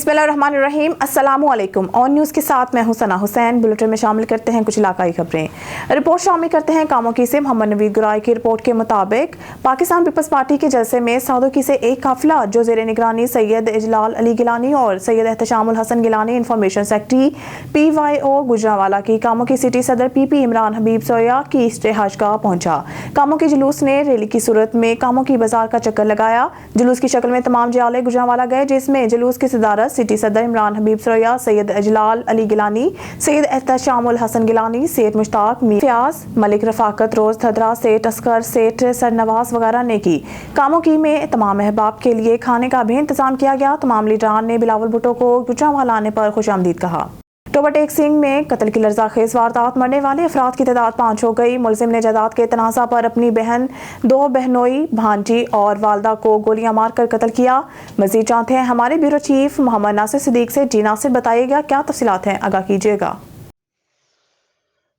बिस्मिल्लाहिर्रहमानिर्रहीम। अस्सलामुअलैकुम। On news के साथ मैं हूं सना हुसैन। बुलेटिन में शामिल करते हैं कुछ इलाकाई खबरें। रिपोर्ट शामिल करते हैं कामोकी से। मोहम्मद नवीद गुराई की रिपोर्ट के मुताबिक पाकिस्तान पीपल्स पार्टी के जलसे में सादोकी से एक काफिला जो जेर निगरानी सैयद इजलाल अली गिलानी और Syed Ehteshamul Hassan Gilani information secretary PYO Gujranwala की कामोकी सिटी सदर PP इमरान हबीब सोया की रिहाइशगाह पहुंचा। कामोकी जुलूस ने रैली की सूरत में कामोकी बाजार का चक्कर लगाया। जुलूस की शक्ल में तमाम जिले गुजरांवाला गए, जिसमें जुलूस की सदारत सिटी सदर इमरान हबीब सोया, सैयद इजलाल अली गिलानी, सैयद एहतशामुल हसन गिलानी, सेठ मुश्ताक, फियाज, मलिक रफाकत, रोज थदरा, सेठ असगर, सेठ सरनवाज वगैरह ने की। कामोकी में तमाम अहबाब के लिए खाने का भी इंतजाम किया गया। तमाम लीडरान ने बिलावल भुट्टो को गुजरांवाला आने पर खुशामदीद कहा। टोबा टेक सिंह में कत्ल की लर्ज़ाखेज़ वारदात, मरने वाले अफराद की तादाद 5 हो गई। मुलजिम ने जायदाद के तनाज़ा पर अपनी बहन, 2 बहनोई, भांजी और वालदा को गोलियां मारकर कत्ल किया। मज़ीद जानते हैं हमारे ब्यूरो चीफ मोहम्मद नासिर सिद्दीक से। जी नासिर, बताइएगा क्या तफसीलात हैं, आगाह कीजिएगा।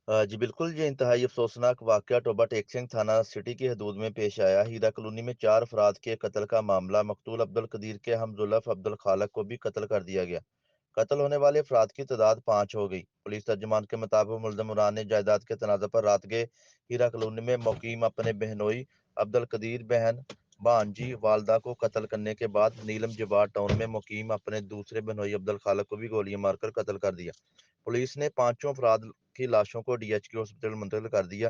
जी बिल्कुल, ये इंतहाई अफसोसनाक वाक़या टोबा टेक सिंह थाना सिटी की हदूद में पेश आया। हीरा कॉलोनी में 4 अफराद के कत्ल का मामला। मकतूल अब्दुल कदीर के हमजुल्फ अब्दुल खालक को भी कत्ल कर दिया गया। कत्ल होने वाले अफराद की तादाद 5 हो गई। पुलिस तर्जुमान के मुताबिक मुल्ज़िम उमरान ने जायदाद के तनाज़ा पर रात गए हीरा कॉलोनी में मुकीम अपने बहनोई अब्दुल कदीर, बहन भांजी वालदा को कत्ल करने के बाद नीलम जवार टाउन में मुकीम अपने दूसरे बहनोई अब्दुल खालक को भी गोलियां मारकर कत्ल कर दिया। पुलिस ने 5 अफराद की लाशों को DHQ हॉस्पिटल मुंतकिल कर दिया,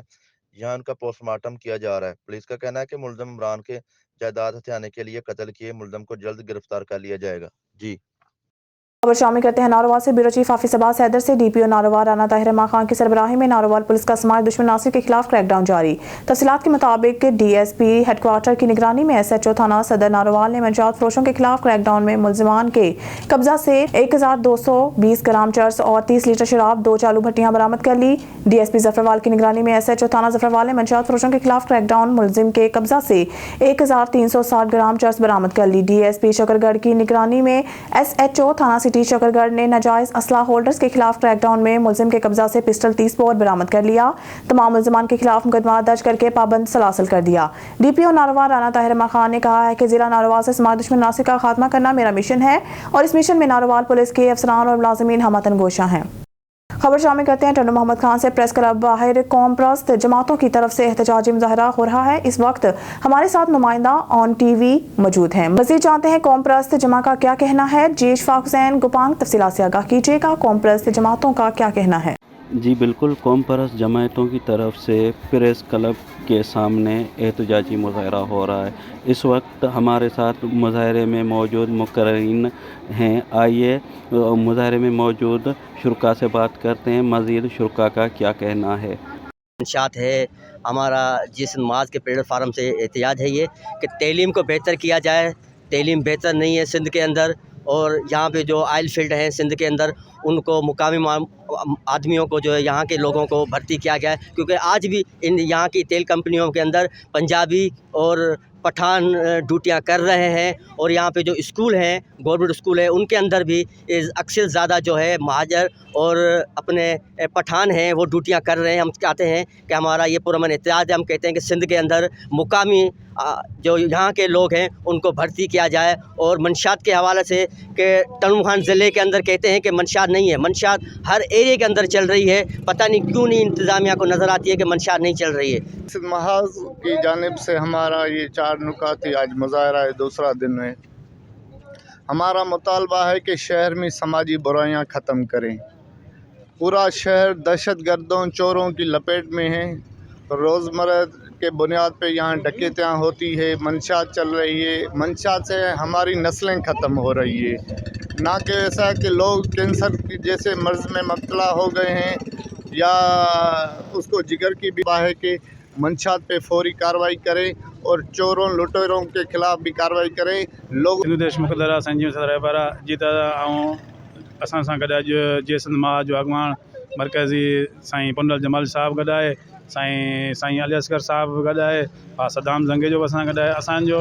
जहां उनका पोस्टमार्टम किया जा रहा है। पुलिस का कहना है कि मुल्ज़िम इमरान के जायदाद हथियाने के लिए कत्ल किए मुल्ज़िम को जल्द गिरफ्तार कर लिया जाएगा। जी खबर शामिल करते हैं नारोवाल से। ब्यूरो चीफ हाफिज अब्बास हैदर से। DPO नारोवाल राना ताहिर मां खान की सरबराही में नारोवाल पुलिस का समाज दुश्मन नासिर के खिलाफ क्रैकडाउन जारी। तफसीलात के मुताबिक DSP हेडक्वार्टर की निगरानी में SHO थाना सदर नारोवाल ने मंशियात फरोशों के खिलाफ क्रैकडाउन में मुलजिमान के कब्जा से 1220 ग्राम चर्स और 30 लीटर शराब, 2 चालू भट्टियां बरामद कर ली। DSP जफरवाल की निगरानी में SHO थाना जफरवाल ने मंशियात फरोशों के खिलाफ क्रैकडाउन मुलजिम के कब्जा से 1360 ग्राम चर्स बरामद कर ली। DSP शकरगढ़ की निगरानी में SHO थाना सिटी शकरगढ़ ने नाजायज असला होल्डर्स के खिलाफ क्रैकडाउन में मुलजिम के कब्जा से पिस्टल 30 बोर बरामद कर लिया। तमाम मुलजिमान के खिलाफ मुकदमा दर्ज करके पाबंद सलासल कर दिया। DPO नारोवाल राना ताहिर मां खान ने कहा है कि जिला नारोवाल से समाज दुश्मन नासिर का खात्मा करना मेरा मिशन है और इस मिशन में नारोवाल पुलिस के अफसरान और मुलाजिमीन हमवतन गोशा हैं। खबर शामिल करते हैं टंडू मोहम्मद खान से। प्रेस क्लब बाहर कौम परस्त जमातों की तरफ से एहतजाजी मुजाहरा हो रहा है। इस वक्त हमारे साथ नुमाइंदा ऑन TV मौजूद हैं। मज़ीद जानते हैं कौम परस्त जमा का क्या कहना है। जी इशफाक हुसैन गुपांग, तफसीलात से आगाह कीजिएगा। कौम परस्त जमातों का क्या कहना है? जी बिल्कुल, कौम परस्त जमातों की तरफ से प्रेस क्लब के सामने एहतजाजी मुजाहरा हो रहा है। इस वक्त हमारे साथ मुजाहरे में मौजूद मुकर्रीन हैं। आइए मुजाहरे में मौजूद शुरका से बात करते हैं, मज़ीद शुरका का क्या कहना है। मंशात है हमारा जिस नमाज के प्लेटफार्म से एहतियाज है ये कि तालीम को बेहतर किया जाए। तालीम बेहतर नहीं है सिंध के अंदर, और यहाँ पे जो आयल फील्ड हैं सिंध के अंदर उनको मुकामी आदमियों को जो है यहाँ के लोगों को भर्ती किया गया है, क्योंकि आज भी इन यहाँ की तेल कंपनियों के अंदर पंजाबी और पठान ड्यूटियाँ कर रहे हैं। और यहाँ पे जो स्कूल हैं गवर्नमेंट स्कूल है उनके अंदर भी अक्सर ज़्यादा जो है महाजर और अपने पठान हैं वो ड्यूटियाँ कर रहे हैं। हम चाहते हैं कि हमारा ये पुरअमन एहतजाज है। हम कहते हैं कि सिंध के अंदर मुकामी जो यहाँ के लोग हैं उनको भर्ती किया जाए। और मंशात के हवाले से कि टंडू खान ज़िले के अंदर कहते हैं कि मंशात नहीं है, मंशात हर एरिया के अंदर चल रही है। पता नहीं क्यों नहीं इंतज़ामिया को नज़र आती है कि मंशात नहीं चल रही है। महाज की जानिब से हमारा ये 4 नुकाती आज मुजाहरा है, दूसरा दिन है। हमारा मुतालबा है कि शहर में समाजी बुराइयां ख़त्म करें। पूरा शहर दहशत गर्दों चोरों की लपेट में है। रोज़मर्रा के बुनियाद पे यहाँ डकैतियाँ होती है, मंशात चल रही है। मंशात से हमारी नस्लें ख़त्म हो रही है। ना कि ऐसा कि लोग कैंसर की जैसे मर्ज़ में मुब्तला हो गए हैं या उसको जिगर की बीमारी है कि मंशात पे फौरी कार्रवाई करें और चोरों लुटेरों के खिलाफ भी कार्रवाई करें। लोग हिंदू देश मुक़द्दर संजीव सदर जीता असां सां गॾु अॼु जे सिंध महाज जो अॻवान मरकज़ी साईं पुंडल जमाल साहब गॾु आहे, साईं अली असगर साहब गॾु आहे, सदाम ज़ंगे जो असां गॾु आहे। असांजो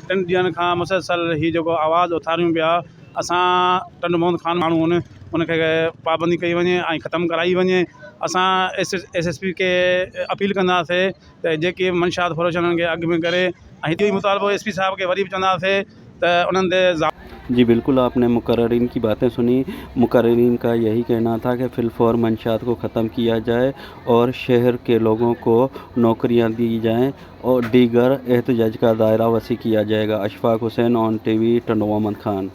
3 ॾींहंनि खां मुसलसल ही जेको आवाज़ु उथारियूं पिया, असां टंडू मोहम्मद खान माण्हू उनखे पाबंदी कई वञे ऐं ख़तमु कराई वञे। असां SSP के अपील कंदासीं त जेके मंशात फरोश उन्हनि खे अॻु में करे ऐं हिते ई मुतालबो SP साहब खे वरी बि चवंदासीं त उन्हनि ते जी बिल्कुल, आपने मुकर्ररीन की बातें सुनी। मुकर्ररीन का यही कहना था कि फिलफौर मंशात को ख़त्म किया जाए और शहर के लोगों को नौकरियां दी जाएं और दीगर एहतजाज का दायरा वसी किया जाएगा। अशफाक हुसैन, ऑन टीवी, टंडवा अहमद खान।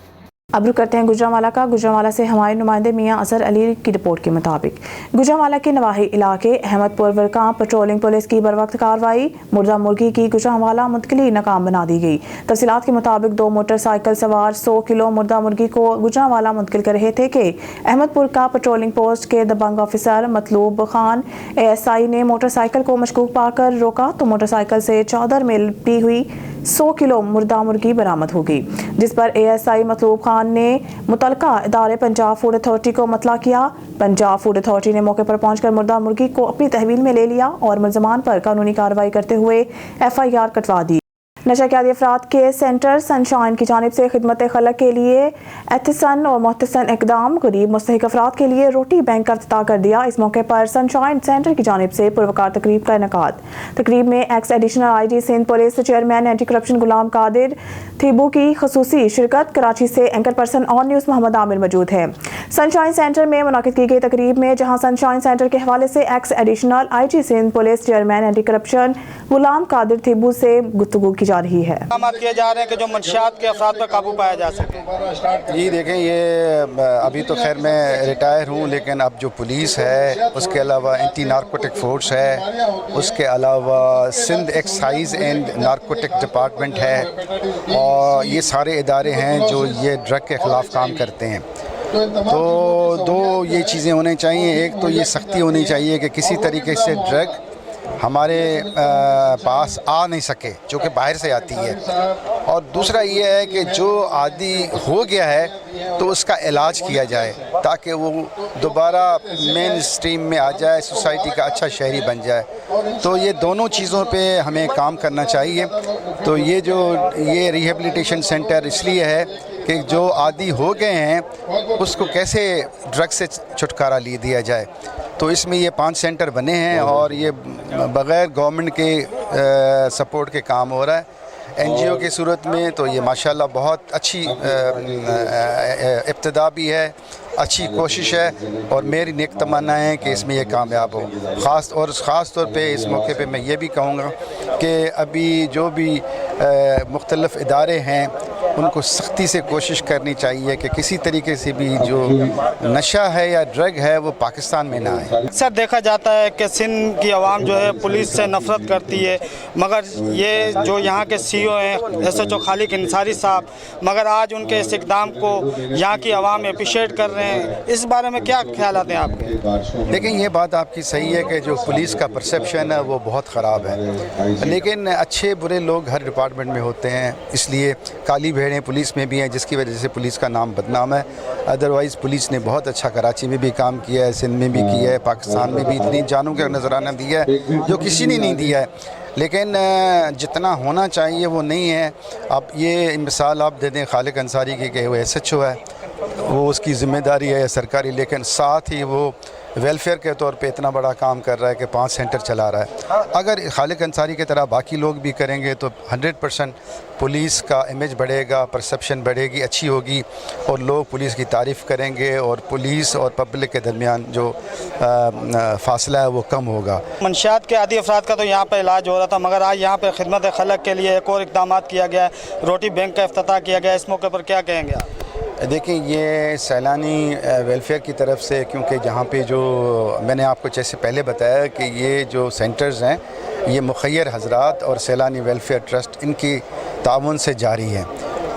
अब रुक करते हैं गुजरांवाला का। गुजरांवाला से हमारे नुमाइंदे मियां अजहर अली की रिपोर्ट के मुताबिक गुजरांवाला के नवाही इलाके अहमदपुर वरकां पेट्रोलिंग पुलिस की बरवक्त कार्रवाई, मुर्दा मुर्गी की गुजरांवाला मुंतकली नाकाम बना दी गई। तफसीलात के मुताबिक 2 मोटरसाइकिल सवार 100 किलो मुर्दा मुर्गी को गुजरांवाला मुंतकिल कर रहे थे कि अहमदपुर का पेट्रोलिंग पोस्ट के दबंग ऑफिसर मतलूब खान ASI ने मोटरसाइकिल को मशकूक पाकर रोका तो मोटरसाइकिल से चौदर में लिपटी हुई 100 किलो मुर्दा मुर्गी बरामद हो गई, जिस पर ASI मतलूब खान ने मुतलका इदारे पंजाब फूड अथॉरिटी को मतला किया। पंजाब फूड अथॉरिटी ने मौके पर पहुंचकर मुर्दा मुर्गी को अपनी तहवील में ले लिया और मुलजमान पर कानूनी कार्रवाई करते हुए FIR कटवा दी। नशा के आदी अफराद के सेंटर सनशाइन की जानिब से खिदमत खलक के लिए एहतसन और मोहतसन इकदाम, गरीब मुस्तहिक अफराद के लिए रोटी बैंक का इफ्तिताह कर दिया। इस मौके पर सनशाइन सेंटर की जानिब से पुरवकार तकरीब का इनेकाद। तकरीब में ex additional IG Sindh police chairman anti corruption Ghulam Qadir Thebo की खसूसी शिरकत। कराची से anchor person on news Mohammad Aamir मौजूद है। सनशाइन सेंटर में मुनाकिद की गई तकरीब में जहां सनशाइन सेंटर के हवाले से ex additional IG Sindh police chairman anti corruption Ghulam Qadir Thebo से गुफ्तगू की रही है। किए जा रहे हैं कि जो मंशियात के अफराद पर काबू पाया जा सके। जी देखें, ये अभी तो खैर मैं रिटायर हूँ, लेकिन अब जो पुलिस है, उसके अलावा एंटी नारकोटिक फोर्स है, उसके अलावा Sindh excise and narcotic department है, और ये सारे इदारे हैं जो ये ड्रग के ख़िलाफ़ काम करते हैं। तो 2 ये चीज़ें होनी चाहिए। एक तो ये सख्ती होनी चाहिए कि किसी तरीके से ड्रग हमारे पास आ नहीं सके, जो कि बाहर से आती है। और दूसरा ये है कि जो आदी हो गया है तो उसका इलाज किया जाए ताकि वो दोबारा मेन स्ट्रीम में आ जाए, सोसाइटी का अच्छा शहरी बन जाए। तो ये दोनों चीज़ों पे हमें काम करना चाहिए। तो ये रिहेबिलिटेशन सेंटर इसलिए है कि जो आदी हो गए हैं उसको कैसे ड्रग से छुटकारा ले दिया जाए। तो इसमें ये 5 सेंटर बने हैं और ये बग़ैर गवर्नमेंट के सपोर्ट के काम हो रहा है। NGO की सूरत में तो ये माशाल्लाह बहुत अच्छी इब्तिदा भी है, अच्छी कोशिश है, और मेरी नेक तमन्ना है कि इसमें ये कामयाब हो। ख़ास तौर पे इस मौके पे मैं ये भी कहूँगा कि अभी जो भी मुख्तलिफ़ इदारे हैं उनको सख्ती से कोशिश करनी चाहिए कि किसी तरीके से भी जो नशा है या ड्रग है वो पाकिस्तान में ना आए। अक्सर देखा जाता है कि सिंध की आवाम जो है पुलिस से नफरत करती है, मगर ये जो यहाँ के CEO हैं SHO खालिक अंसारी साहब, मगर आज उनके इस इक़दाम को यहाँ की आवाम अप्रिशिएट कर रहे हैं। इस बारे में क्या ख्यालात हैं आपके? लेकिन ये बात आपकी सही है कि जो पुलिस का परसेप्शन है वो बहुत ख़राब है, लेकिन अच्छे बुरे लोग हर डिपार्टमेंट में होते हैं, इसलिए काली भेड़ें पुलिस में भी हैं जिसकी वजह से पुलिस का नाम बदनाम है। अदरवाइज़ पुलिस ने बहुत अच्छा कराची में भी काम किया है, सिंध में भी किया है, पाकिस्तान में भी इतनी जानों का नजराना दिया है जो किसी ने नहीं दिया है, लेकिन जितना होना चाहिए वो नहीं है। अब ये मिसाल आप दे दें खालिक अंसारी की कि वो SHO है, वो उसकी ज़िम्मेदारी है सरकारी, लेकिन साथ ही वो वेलफेयर के तौर पे इतना बड़ा काम कर रहा है कि 5 सेंटर चला रहा है। अगर खालिक अंसारी की तरह बाकी लोग भी करेंगे तो 100% पुलिस का इमेज बढ़ेगा, परसेप्शन बढ़ेगी, अच्छी होगी, और लोग पुलिस की तारीफ़ करेंगे और पुलिस और पब्लिक के दरमियान जो फासला है वो कम होगा। मंशियात के आदी अफराद का तो यहाँ पर इलाज हो रहा था, मगर आज यहाँ पर खिदमत खलक के लिए एक और इक़दाम किया गया है, रोटी बैंक का इफ्तिताह किया गया। इस मौके पर क्या कहेंगे आप? देखिए, ये सैलानी वेलफेयर की तरफ से, क्योंकि जहाँ पे जो मैंने आपको जैसे पहले बताया कि ये जो सेंटर्स हैं ये मुखय्यर हजरात और सैलानी वेलफेयर ट्रस्ट इनकी ताउन से जारी है।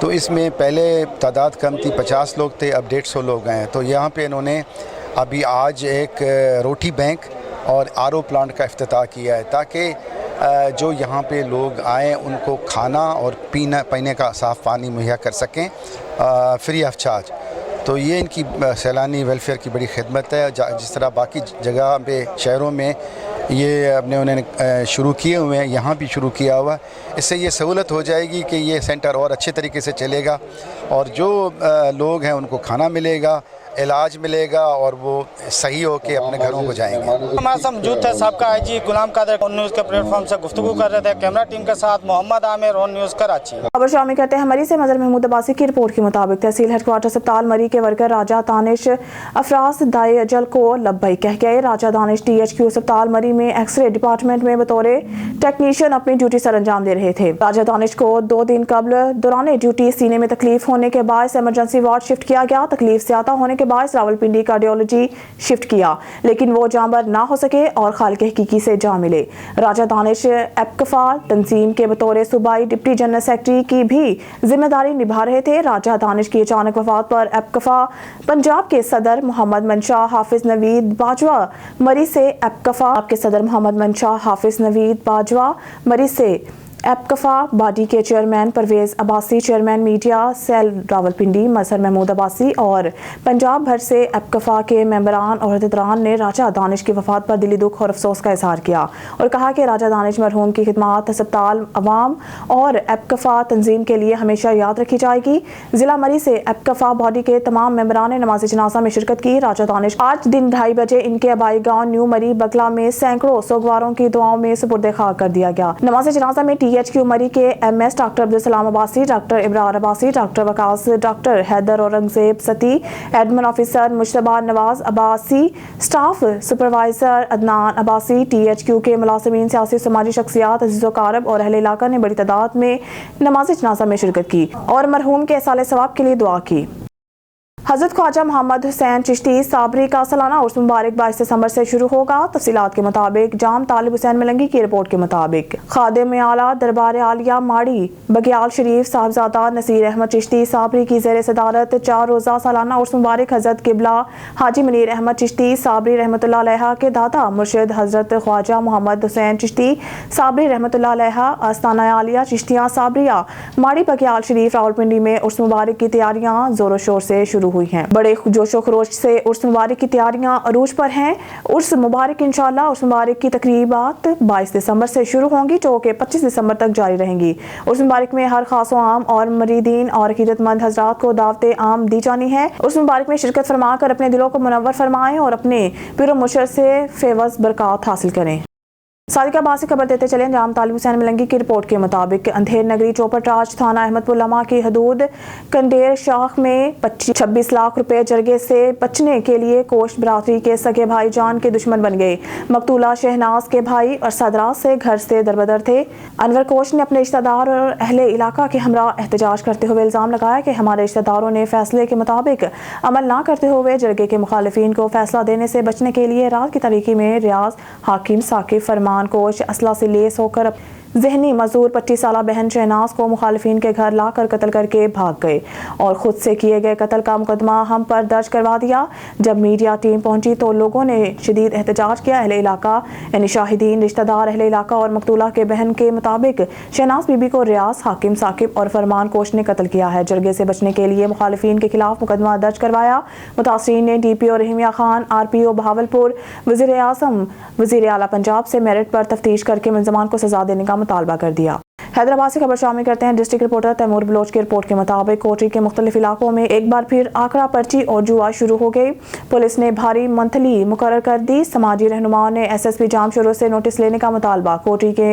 तो इसमें पहले तादाद कम थी, 50 लोग थे, अब 150 लोग हैं। तो यहाँ पे इन्होंने अभी आज एक रोटी बैंक और RO प्लांट का इफ्तिताह किया है ताकि जो यहाँ पे लोग आएँ उनको खाना और पीने का साफ़ पानी मुहैया कर सकें फ्री ऑफ चार्ज। तो ये इनकी सैलानी वेलफेयर की बड़ी खिदमत है। जिस तरह बाकी जगह पे शहरों में ये उन्होंने शुरू किए हुए हैं, यहाँ भी शुरू किया हुआ है। इससे ये सहूलत हो जाएगी कि ये सेंटर और अच्छे तरीके से चलेगा और जो लोग हैं उनको खाना मिलेगा, इलाज मिलेगा और वो सही हो के अपने घरों को जाएंगे। हमारे साथ मौजूद थे सबका IG Ghulam Qadir on news के प्लेटफॉर्म से गुफ्तगू कर रहे थे। कैमरा टीम के साथ मोहम्मद आमिर, ऑन न्यूज़ कराची। खबर शामिल करते हैं मरी से। मजर महमूद अब्बासी की रिपोर्ट के मुताबिक तहसील हेडक्वार्टर अस्पताल मरी के वर्कर राजा दानिश अफराज दाए अजल को लब्बई कह गए। राजा दानिश THQ अस्पताल मरी में एक्सरे डिपार्टमेंट में बतौर टेक्नीशियन अपनी ड्यूटी सर अंजाम दे रहे थे। राजा दानिश को 2 दिन कबल दौरान ड्यूटी सीने में तकलीफ होने के बाद इमरजेंसी वार्ड शिफ्ट किया गया। तकलीफ ज्यादा होने के बाद रावलपिंडी कार्डियोलॉजी शिफ्ट किया, लेकिन वो जांबर ना हो सके और खालिक हकीकी से जा मिले। राजा दानिश एपकफा तंजीम के बतौर सूबाई डिप्टी जनरल सेक्रेटरी की भी जिम्मेदारी निभा रहे थे। राजा दानिश की अचानक वफात पर एपकफा पंजाब के सदर मोहम्मद मंशा हाफिज नवीद बाजवा मरी से एपकफा के सदर मोहम्मद मंशा हाफिज नवीद बाजवा मरी से एपकफा बॉडी के chairman Pervez Abbasi, chairman media cell Rawalpindi Mazhar Mehmood Abbasi और पंजाब भर से एपकफा के मेंबरान और अहदेदारान ने राजा दानिश की वफात पर दिली दुख और अफसोस का इजहार किया और कहा कि राजा दानिश मरहूम की खिदमात अस्पताल अवाम और एपकफा तंजीम के लिए हमेशा याद रखी जाएगी। जिला मरी से एपकफा बॉडी के तमाम मेंबरान ने नमाज जनाजा में शिरकत की। राजा दानिश आज दिन 2:30 बजे इनके आबाई गाँव न्यू मरी बगला में सैकड़ों सोगवारों की दुआओं में सुपुर्द खाक कर दिया गया। नमाज जनाजा में THQ मरी के MS doctor Abdul Salam Abbasi, doctor Ibrar Abbasi, doctor Waqas, doctor Haider Aurangzeb Satti, admin officer Mujtaba Nawaz Abbasi, staff supervisor Adnan Abbasi, THQ के मुलाजिमीन, सियासी समाजी शख्सियात, अजीज़ो कारब और अहले इलाका ने बड़ी तादाद में नमाज जनाजा में शिरकत की और मरहूम के साले सवाब के लिए दुआ की। हज़रत ख्वाजा मोहम्मद हुसैन चिश्ती साबरी का सालाना उर्स मुबारक 22 दिसंबर से शुरू होगा। तफसीलात के मुताबिक जाम तालिब हुसैन मलंगी की रिपोर्ट के मुताबिक खादिम आला दरबार आलिया माड़ी बगियाल शरीफ साहबजादा नसीर अहमद चिश्ती साबरी की ज़ेर सदारत 4 रोज़ा सालाना उर्स मुबारक हज़रत किबला हाजी मुनीर अहमद चिश्ती साबरी रहमतुल्लाह अलैहा के दादा मुर्शिद हज़रत ख्वाजा मोहम्मद हुसैन चिश्ती साबरी रहमतुल्लाह अलैहा आस्ताना आलिया चिश्तियाँ साबरिया माड़ी बगियाल शरीफ रावलपिंडी में उर्स मुबारक की तैयारियां जोरों शोर से शुरू हुई हैं। बड़े जोशो खरोश से उर्स मुबारक की तैयारियां अरूज पर हैं। उर्स मुबारक इंशाअल्लाह उर्स मुबारक की तकरीबात 22 दिसंबर से शुरू होंगी जो कि 25 दिसंबर तक जारी रहेंगी। उर्स मुबारक में हर खास आम और मरीदीन और अकीदतमंद हजरात को दावत आम दी जानी है। उर्स मुबारक में शिरकत फरमा कर अपने दिलों को मुनव्वर फरमाएं और अपने पीर मुर्शिद से फेवज बरकत हासिल करें। सादिका बात से खबर देते चले जाम तालिब हुसैन मलंगी की रिपोर्ट के मुताबिक अंधेर नगरी चौपट राज थाना अहमदपुर लमा की हदूद कंडेर शाख में 26 लाख रुपए जरगे से बचने के लिए कोश बरादरी के सगे भाई जान के दुश्मन बन गए। मकतूला शहनाज के भाई और सदराज से घर से दरबदर थे। अनवर कोश ने अपने रिश्तेदार और अहले इलाका के हमरा एहतजाज करते हुए इल्ज़ाम लगाया कि हमारे रिश्तेदारों ने फैसले के मुताबिक अमल न करते हुए जरगे के मुखालिफिन को फैसला देने से बचने के लिए रात की तारीकी में रियाज हाकिम साकिब फरमान कोश असला से लेस होकर जहनी मजदूर 25 साला बहन शहनाज को मुखालिफिन के घर लाकर कत्ल करके भाग गए और खुद से किए गए कत्ल का मुकदमा हम पर दर्ज करवा दिया। जब मीडिया टीम पहुंची तो लोगों ने शदीद एहतजाज किया। अहले इलाका यानी शाहिदीन, रिश्तेदार, अहले इलाका और मकतूला के बहन के मुताबिक शहनाज बीबी को रियाज हाकिम साकिब और फरमान कोश ने कत्ल किया है। जरगे से बचने के लिए मुखालिफिन के खिलाफ मुकदमा दर्ज करवाया। मुतासरीन ने DPO रहीमिया खान, RPO बहावलपुर, वज़ीर आज़म, वज़ीर आला पंजाब से मेरिट पर तफ्तीश करके मुलज़मान को सजा देने का मुतालबा कर दिया। हैदराबाद से खबर शामिल करते हैं। डिस्ट्रिक्ट रिपोर्टर तैमूर बलोच की रिपोर्ट के मुताबिक कोटरी के मुख्तलिफ इलाकों में एक बार फिर आंकड़ा पर्ची और जुआ शुरू हो गई। पुलिस ने भारी मंथली मुकर्रर कर दी। समाजी रहनुमाओं ने SSP जाम शुरू से नोटिस लेने का मुतालबा। कोटरी के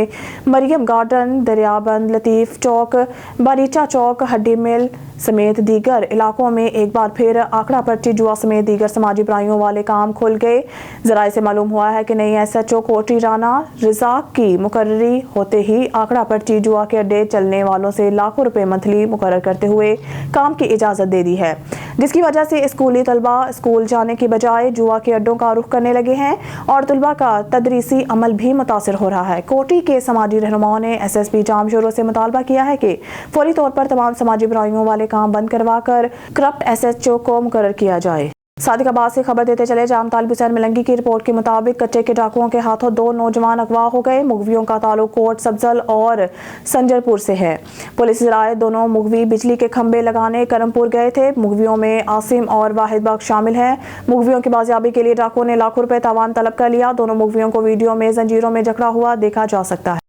मरियम गार्डन, दरियाबंद, लतीफ चौक, बारीचा चौक, हड्डी मिल समेत दीगर इलाकों में एक बार फिर आंकड़ा पर्ची जुआ समेत दीगर समाजी बुराइयों वाले काम खुल गए। जराये से मालूम हुआ है कि नई SHO कोटरी राना रिजाक की मुकर्ररी होते ही आंकड़ा पर्ची जुआ के अड्डे चलने वालों से लाखों रुपए मंथली मुकर्रर करते हुए काम की इजाज़त दे दी है, जिसकी वजह से स्कूली तलबा स्कूल जाने की बजाय जुआ के अड्डों का रुख करने लगे हैं और तलबा का तदरीसी अमल भी मुतासिर हो रहा है। कोटरी के समाजी रहनुमाओं ने SSP जाम शुरू से मुतालबा किया है कि फौरी तौर पर तमाम समाजी बुराइयों वाले काम बंद करवा कर करप्ट SHO को मुकर्रर किया जाए। सादिक अब्बास से खबर देते चले जाम तालिब हुसैन मलंगी की रिपोर्ट के मुताबिक कच्चे के डाकुओं के हाथों 2 नौजवान अगवा हो गए। मुगवियों का ताल्लुक कोट सब्जल और संजरपुर से है। पुलिस राय दोनों मुगवी बिजली के खंभे लगाने करमपुर गए थे। मुगवियों में आसिम और वाहिद बख्श शामिल हैं। मुगवियों की बाजियाबी के लिए डाकुओं ने लाखों रुपए तावान तलब कर लिया। दोनों मुगवियों को वीडियो में जंजीरों में जकड़ा हुआ देखा जा सकता है।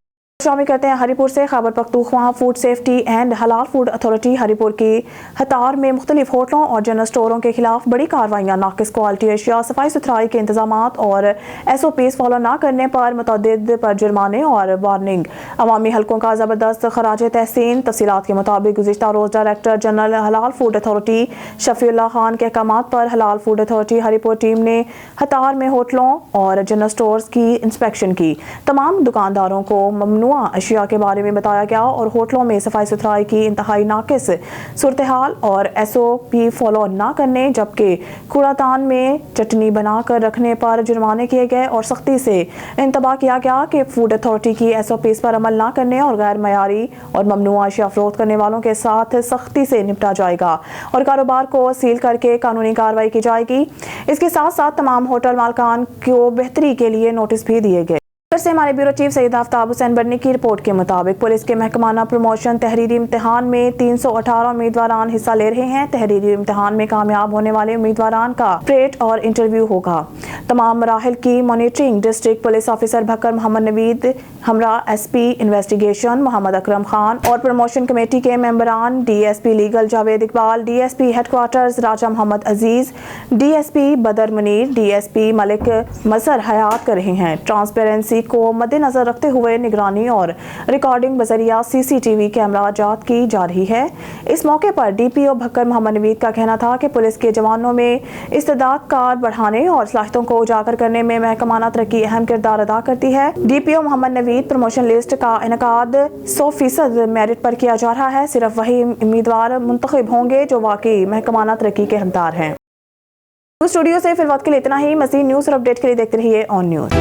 शामिल करते हैं हरीपुर से। Khyber Pakhtunkhwa food safety and हलाल फूड अथॉरिटी हरीपुर की हतार में मुख्तलिफ होटलों और जनरल स्टोरों के खिलाफ बड़ी कार्रवाइयाँ, नाकिस क्वालिटी अशिया, सफाई सुथराई के इंतजाम और SOPs फॉलो न करने पर मुतअद्दिद पर जुर्माने और वार्निंग। अवामी हल्कों का ज़बरदस्त खराज तहसीन। तफसीलात के मुताबिक गुज़िश्ता रोज़ डायरेक्टर जनरल हलाल फूड अथॉरिटी शफीउल्लाह खान के अहकामात पर हलाल फूड अथॉरिटी हरीपुर टीम ने हतार में होटलों और जनरल स्टोर्स की इंस्पेक्शन की। तमाम दुकानदारों को ममनुआ अशिया के बारे में बताया गया और होटलों में सफाई सुथराई की इंतहाई नाकिस सूरत हाल और SOP फॉलो न करने, जबकि कूड़ादान में चटनी बनाकर रखने पर जुर्माने किए गए और सख्ती से इंतबाह किया गया कि फूड अथॉरिटी की SOPs पर अमल न करने और गैर मयारी और ममनुआ अशिया फरोख्त करने वालों के साथ सख्ती से निपटा जाएगा और कारोबार को सील करके कानूनी कार्रवाई की जाएगी। इसके साथ साथ तमाम होटल मालकान को बेहतरी के लिए नोटिस भी दिए गए। से हमारे ब्यूरो चीफ सईद आफ्ताब हुसैन बर्नी की रिपोर्ट के मुताबिक पुलिस के महकमाना प्रमोशन तहरीरी इम्तिहान में 318 उम्मीदवारान हिस्सा ले रहे हैं। तहरीरी इम्तिहान में कामयाब होने वाले उम्मीदवारान का प्रेट और इंटरव्यू होगा। तमाम मराहिल की monitoring district police officer Bhakkar Mohammad Naveed Hamra SP investigation Mohammad Akram Khan और प्रमोशन कमेटी के मेंबरान DSP legal Javed Iqbal, DSP headquarters Raja Mohammad Aziz, DSP Badar Munir, DSP Malik मजहर हयात कर रहे हैं। ट्रांसपेरेंसी को मद्देनजर रखते हुए निगरानी और रिकॉर्डिंग बजरिया CCTV कैमरा जात की जा रही है। इस मौके पर DPO भक्कर मोहम्मद नवीद का कहना था कि पुलिस के जवानों में इस्तेदाद कार बढ़ाने और सलाहियतों को उजागर करने में महकमाना तरक्की अहम किरदार अदा करती है। DPO Mohammad Naveed promotion list का इनकाद 100% मेरिट पर किया जा रहा है। सिर्फ वही उम्मीदवार मुंतखब होंगे जो वाकई महकमाना तरक्की के हकदार हैं। स्टूडियो से फिर वक्त के लिए इतना ही। मज़ीद न्यूज़ और अपडेट के लिए देखते रहिए ऑन न्यूज़।